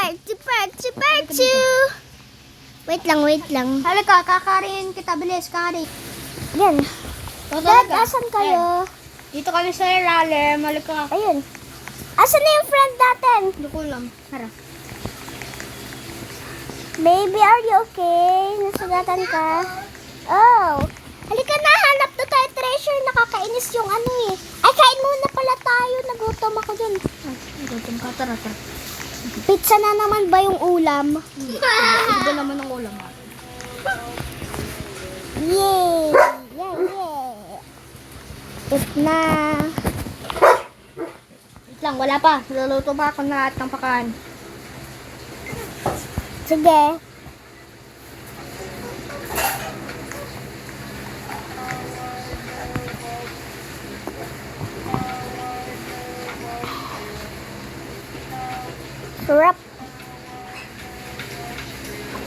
Parchu! Wait lang. Halika, kakarin kita. Bilis, kari. Yan. Dad, asan kayo? Dito kami sa ilalim. Halika. Ayun. Asan na yung friend natin? Hindi ko alam. Tara. Baby, are you okay? Nasugatan ka? Oh. Halika na, hanap na tayo treasure. Nakakainis yung ano eh. Ay, kain muna pala tayo. Nagutom ako dun. Ay, gutom ka. Tara. Pizza na naman ba yung ulam? Ito naman ang ulam. Yay! Ito na. Wait lang, wala pa. Luluto pa ako na lahat ng pakain. Sige. Sarap.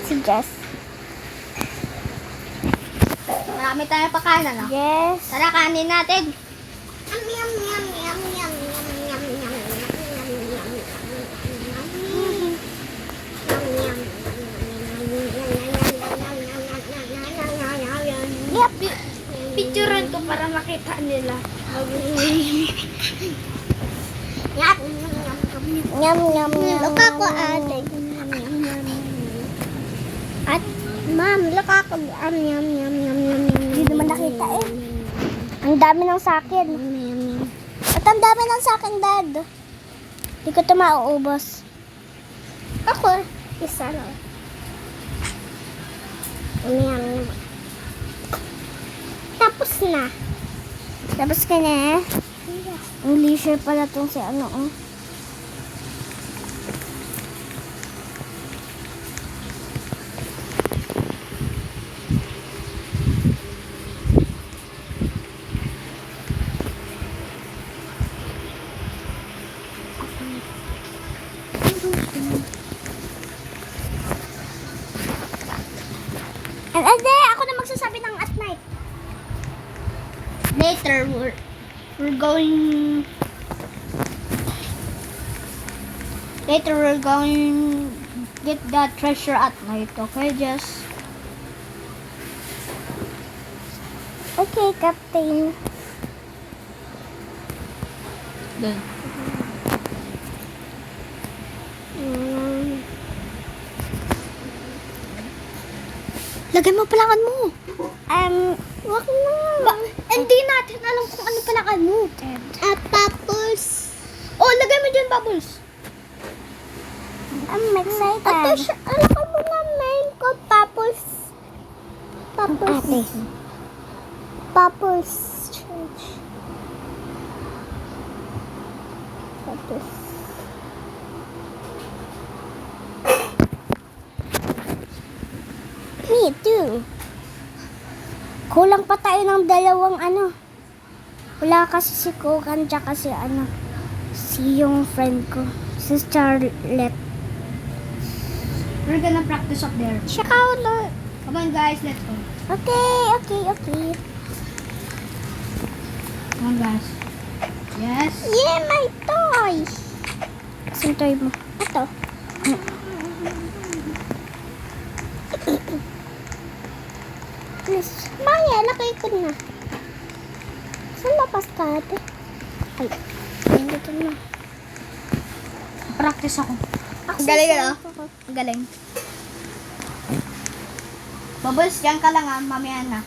Si Jess. Marami tayong pakain, ano? Yes. Tara, kanin natin. Yep. Picturean ko para makita nila. Nyam, nyam, nyam. Look ako, ate. At, ma'am, look ako. Nyam, nyam, nyam, nyam. Hindi naman nakita eh. Ang dami ng sakin. At ang dami ng sakin, Dad. Hindi ko ito mauubos. Ako, isa lang. Nyam. Tapos na. Tapos ka na. Ang leisure pala itong si ano, oh. And then, ako na magsasabi ng at night. Later, we're going get that treasure at night, okay, Jess? Okay, Captain. Good. Lagay mo palakan mo. Wag na. Hindi natin alam kung ano palakan mo. Bubbles. Oh, lagay mo dyan, Bubbles. I'm excited. Alam ko mo na name ko, Bubbles. Ate. Bubbles Church. Bubbles. Me too. Kulang pa tayo ng dalawang ano. Wala kasi si Kokan tsaka si ano. Si yung friend ko. Si Charlotte. We're gonna practice up there. Charlotte. Come on, guys, let's go. Okay. Come on, guys. Yes. Yeah, my toy. Saan toy mo? Ito. Please. Maya, nakay ko na. Saan lapas ka ate? Ay, dito na. Practice ako. Ako Galing, ano? Galing. Bubbles, dyan ka lang, ah. Mamaya na.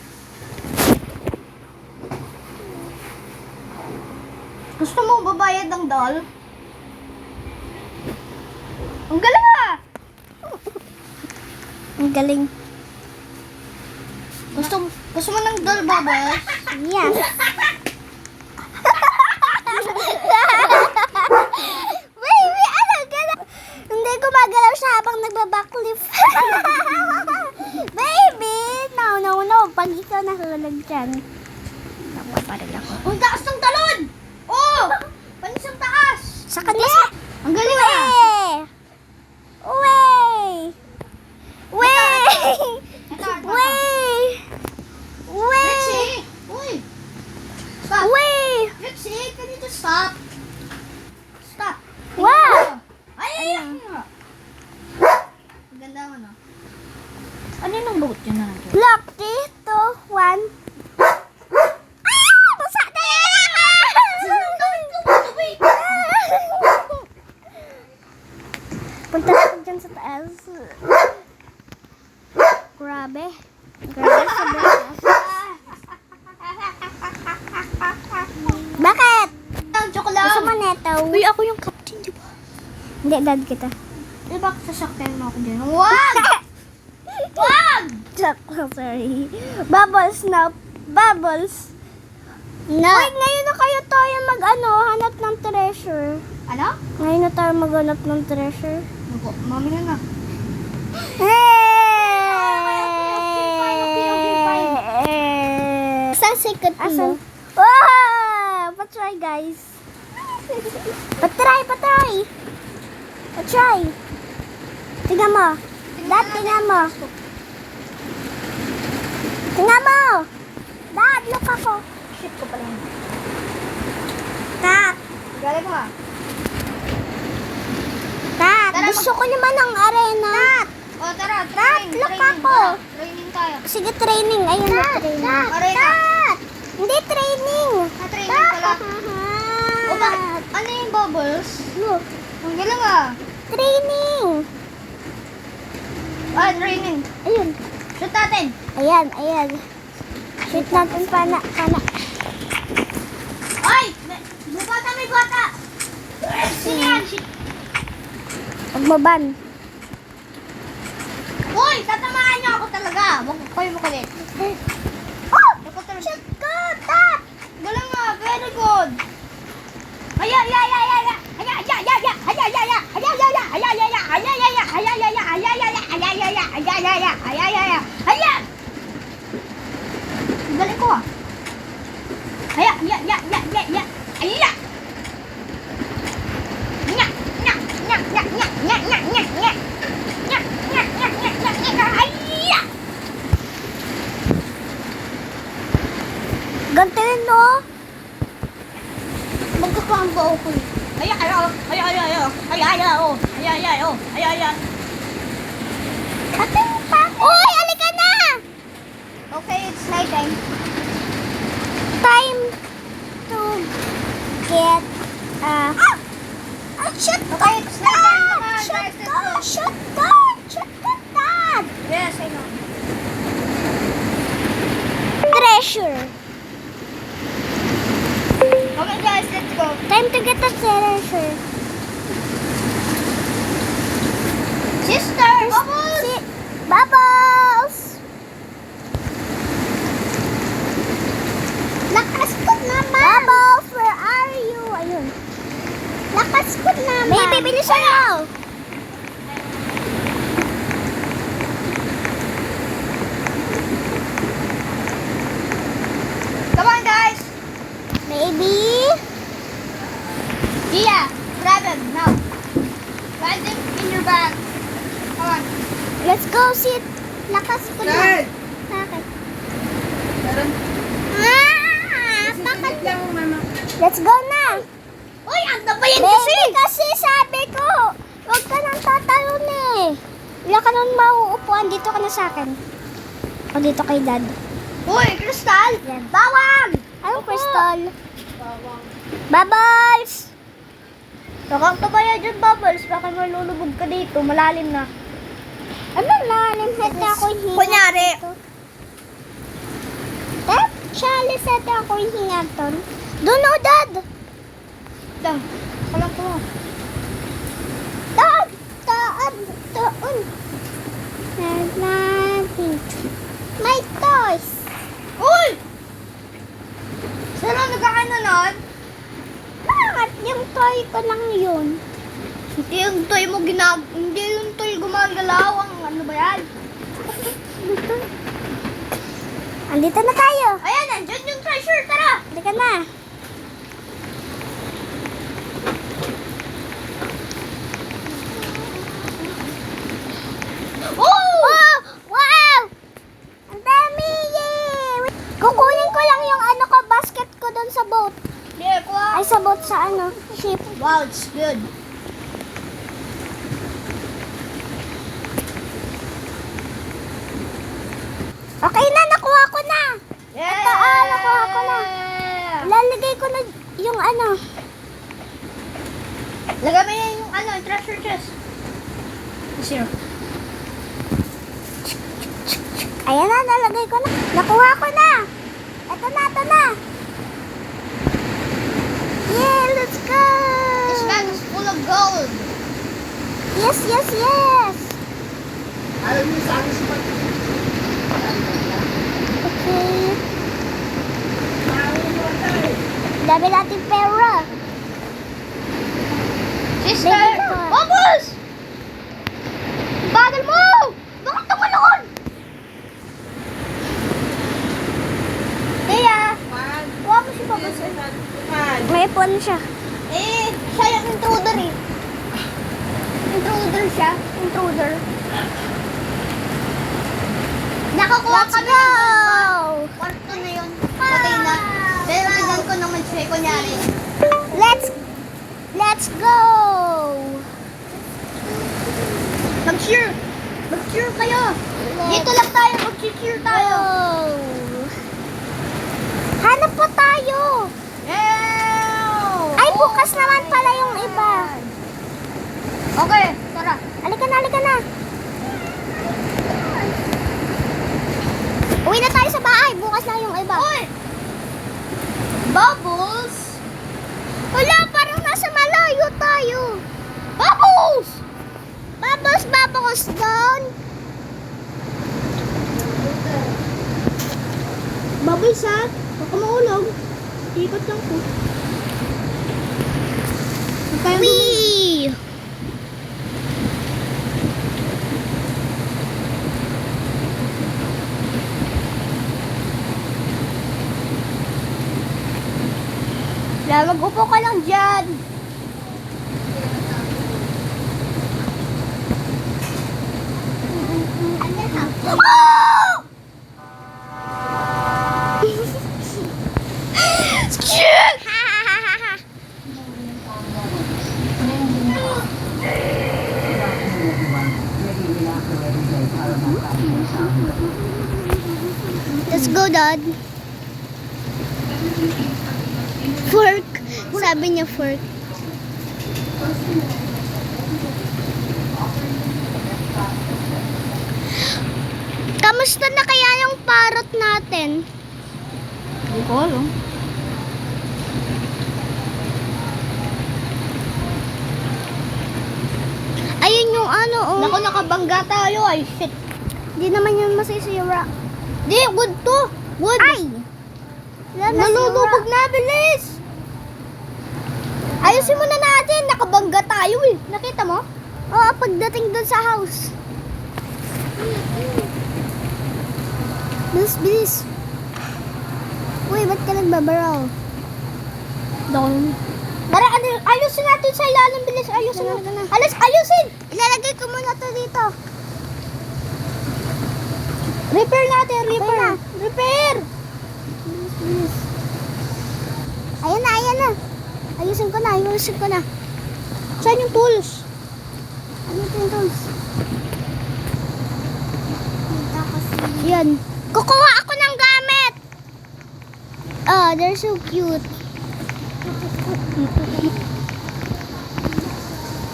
Gusto mo babayad ng doll? Ang galing, ah! Ang galing. Gusto mo ng doll, Bubbles? Yes. Baby, ano gala? Hindi gumagalaw siya habang nagbabacklift. Baby, no. Pag ikaw nahulog dyan. Nakuha pa rin ako. Ang taas ng talon! Oh! Panisang taas! Sa kanila. Ang galing, ah! Uwe! Ito. Uwe! Uy! Stop! Uwe! Rexy, can you just stop? Stop! Wow! Ay! boat yun na natin. Look, 3, 2, 1. Ah! Basa na Punta na dyan sa taas. Grabe. Grabe sa taas. Bakit? Joke lang. Gusto mo neto? Uy, ako yung captain, di ba? Hindi, dad kita. Di ba sasaktan mo ako dyan? Wag! Wag! Sorry. Bubbles na. Bubbles. No. Wait, ngayon na kayo tayo hanap ng treasure. Ano? Ngayon na tayo maghanap ng treasure. Mami na na. Saan secret mo? Wow! Patry, guys. Patry. Patry. Tingnan mo. Dad, tingnan mo. Tingnan mo. Dad, look ako. Shit ko pala yun. Tat. Galing mo ah. Tat, Tara, gusto ko naman ng arena. Tat. O tara, Tat, look ako. Training tayo. Sige, training. Ayun na, training. Arena. Tat. Hindi, training. Na-training pala. O bakit? Ano yung bubbles? Look, Ang galing ah. training. Ah, training. Ayun. Shoot natin. Ayan. Shoot natin pana. Ay! May bata! Sino yan? Shit. Pagbaban. Uy! Tatamaan niyo ako talaga. Huwag kayo makulit. Oh! Ako talaga. Shoot ka! Tat! Galing nga. Very good. Aya! Galing ko ah. Aya! Ganito yun, no? Magkakampo ako eh. Ating pa. Uy, alika na! Okay, it's night time. Time to get shoot Okay, it's night time. Come on, Shoot guys, let's ka! go. Shoot ka! Shoot ka, Dad! Yes, I know. Treasure. Okay guys, let's go. Time to get the treasure. Sister! Bubbles! Bubbles! Lakas ko naman! Bubbles, where are you? Ayun. Lakas ko naman! Baby, bilisan mo! Come on guys! Baby! Gia, grab him now. Put him in your bag. Come on. Let's go sit. Lakas ko na. Bakit? Let's go na! Uy, ang tabayan Baby, kasi sabi ko, huwag ka nang tatalon eh. Wala ka nang mauupuan. Dito ka na sa akin. O dito kay Dad. Uy, Crystal! Yan. Bawang! Anong crystal? Bubbles! Huwag kang tabaya dyan, Bubbles. Baka malulubog ka dito. Malalim na. Ano lalim? Hete ako hinga. Kunyari. Dad, chalice hete ako hinga ton. Doon o, Dad! Dang. Walang ko. Dad! Doon. Natin. My toys! Uy! Sino nagkakain nun? Bakit yung toy ko lang yun? Hindi yung toy mo hindi yung toy gumagalaw. Ang ano ba yan? Andito na tayo. Ayan, nandyan yung treasure. Tara! Halika na. Oh! Wow! Ang dami! Yay! Kukunin ko lang yung basket ko doon sa boat. Here, kuha. Ay, sa boat sa ship. Wow, it's good. Okay na, nakuha ko na. Ito, nakuha ko na. Lalagay ko na yung ano. Lagay mo yung yung treasure chest. Zero. Ayan na, nalagay ko na. Nakuha ko na. Ito na. Yeah, let's go. This bag is full of gold. Yes. Alam mo sa akin sa Okay. Dami natin pera. Sister! Baby ko. Bubbles! Bagal mo! Bakit tumalon? Kaya, kuha mo si Bubbles. May phone siya. Siya yung intruder eh. Intruder siya. Intruder. Nakakuha Let's kami go! ng kwarto na yun. Patay na. Pero tignan ko naman siya. Kunyari. Let's go. Mag-cheer! Mag-cheer kayo! Dito lang tayo. Mag-cheer tayo. Hanap po tayo. Ay, bukas naman pala yung iba. Okay, tara. Halika na. Uwi na tayo sa bahay. Bukas na yung iba. Oy! Bubbles! Wala, parang nasa malayo tayo. Bubbles! Bubbles down. Bubbles ha? Baka maulog. Ikot lang po. Wee! Mag-upo ka lang dyan. Oh! Shit! Let's go, Dad. Fork. Sabi niya fork. Kamusta na kaya yung parrot natin? Hindi ko alam. Ayun yung ano, oh. Naku, nakabangga tayo. Ay, shit. Di naman yun masisira. Di, wood to. Wood. Ay! Nalulubog na, bilis. Ayusin mo na natin. Nakabangga tayo eh. Nakita mo? Oo, pagdating dun sa house. Bilis. Uy, ba't ka nagbabaraw? Doon. Para ayusin natin sa ilalim, bilis. Ayusin Dala, natin. dala. Ayusin. Ilalagay ko muna to dito. Repair natin, repair. na. Repair. Bilis. Ayan na. Ayusin ko na. Saan yung tools? Ano yung tools? Yan. Kukuha ako ng gamit. Oh, they're so cute.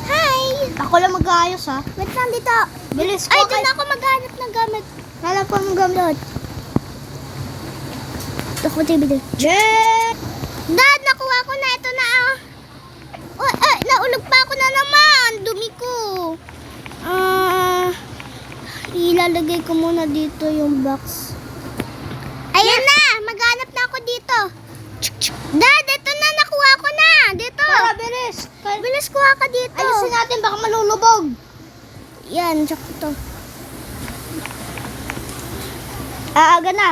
Hi! Ako lang mag-aayos ha. Wait lang dito. Bilis. Ay, doon ako maghanap ng gamit. Lalap ko ng gamit. Ako, David. Jet! Dad, nakuha ko na. Ito na, oh. Ay, naulog pa ako na naman. Dumi ko. Ilalagay ko muna dito yung box. Ayan na! Maghanap na ako dito. Dad, ito na. Nakuha ko na. Dito. Tara, bilis. Bilis kuha ka dito. Ayusin natin, baka malulubog. Yan, tsaka to. Aaga na.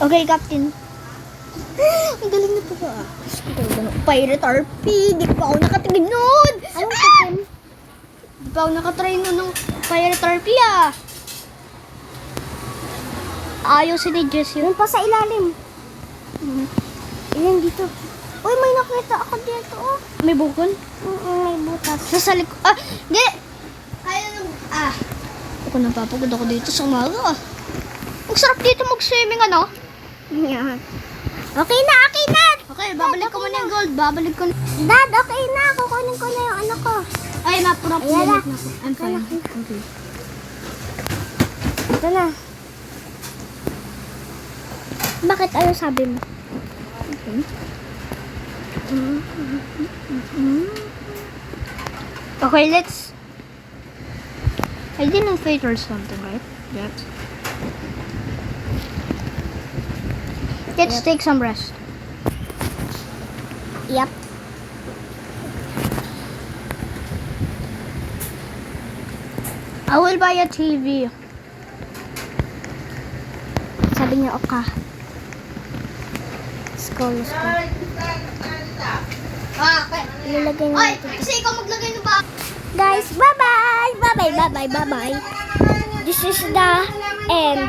Okay, Captain. Ang galing na po ba? Pirate RP. Di pa ako nakatingin nun. Anong tikim? Di pa ako nakatry nun ng Pirate RP ah. Ayusin ni Jess yun. Yun pa sa ilalim. Ilan dito? Uy, may nakita ako dito, oh. May bukol? May butas. Sa likod. Ah, di. Kaya nung, Ako napapagod ako dito sa umaga. Ang sarap dito mag-swimming, ano? Yan. Okay na, okay na! Okay, babalik ko muna yung gold. Babalik ko na. Dad, okay na. Kukunin ko na yung ano ko. Ay, napurap Ayan na. I'm fine. Okay. Ito na. Bakit? Ano sabi mo? Okay. Okay, let's... I didn't fate or something, right? Yep. Let's take some rest. Yep. I will buy a TV. Sabi niya, okay. Let's go, let's go. Okay. Ilalagay na Oy, natin. kasi ikaw maglagay ng ba? Guys, bye-bye! Bye-bye, bye-bye, bye-bye. This is the end.